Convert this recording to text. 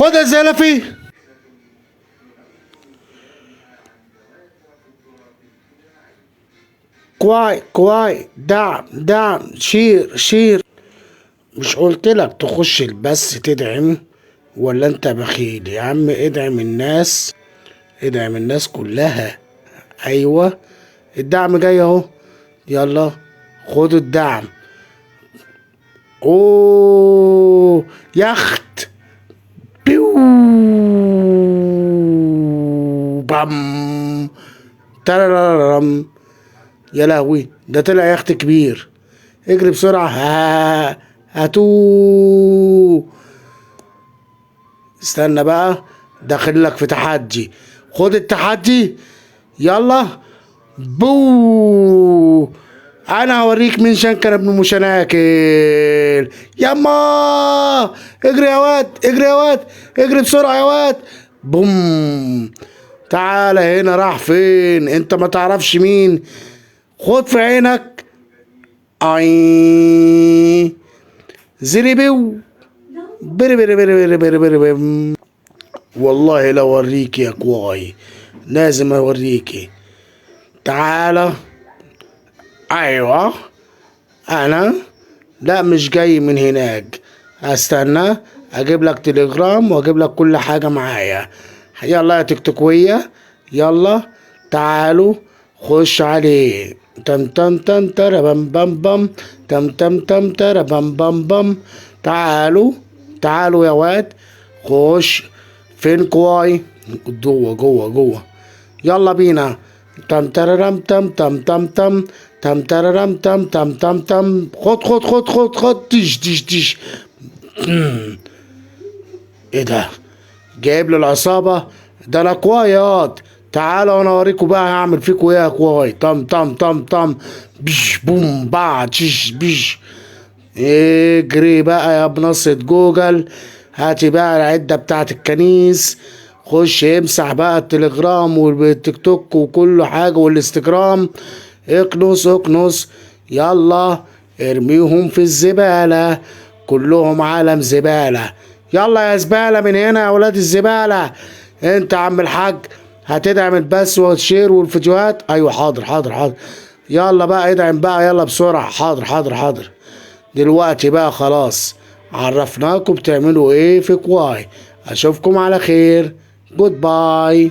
خد يا زلفي. كواي كواي، دعم دعم، شير شير. مش قلت لك تخش البث تدعم؟ ولا انت بخيل يا عم؟ ادعم الناس، ادعم الناس كلها. ايوه، الدعم جاي اهو. يلا خدوا الدعم. اوه يخت. بيو بام ترررم. يا لهوي، ده طلع يخت كبير. اجري بسرعة. هاتوه. استنى بقى، داخل لك في تحدي. خد التحدي. يلا. بو. انا هوريك مين شنكر ابن مشناكل. يما. اجري يا واد، اجري يا واد، اجري بسرعة يا واد. بوم. تعالى هنا. راح فين انت؟ ما تعرفش مين. خد في عينك. اي. زريبيو. بري بري بري بري بري بري بري. والله لو اوريك يا كواي، لازم اوريكي. تعالى. ايوه انا. لا مش جاي من هناك. استنى اجيب لك تليجرام واجيب لك كل حاجة معايا. يلا يا تكتكوية. يلا تعالوا. خش عليه. تم تم تم ترى بم بم بم. تم تم تم ترى بم بم بم. تعالوا. تعالوا يا واد. خش. فين كواي؟ جوه جوه جوه. يلا بينا. تم تررم تم تم تم تم. تم تررم تم تم تم تم. خد خد خد خد خد. تش تش تش. ايه ده؟ جايب لي العصابة؟ ده انا كوايات. تعالوا وانا اوريكم بقى هعمل فيكوا ايه يا كواي. طم طم طم طم. بش بوم با تش بش. اجري بقى يا بنصة جوجل. هاتي بقى العدة بتاعت الكنيس. خش امسح بقى التليجرام والتيك توك وكل حاجة والانستجرام. اكنس اكنس. يلا ارميهم في الزبالة. كلهم عالم زبالة. يلا يا زبالة من هنا يا ولاد الزبالة. انت يا عم الحاج هتدعم البث والشير والفيديوهات؟ ايوه حاضر حاضر حاضر. يلا بقى ادعم بقى، يلا بسرعة. حاضر حاضر حاضر. دلوقتي بقى خلاص عرفناكم بتعملوا ايه في كواي. اشوفكم على خير. جود باي.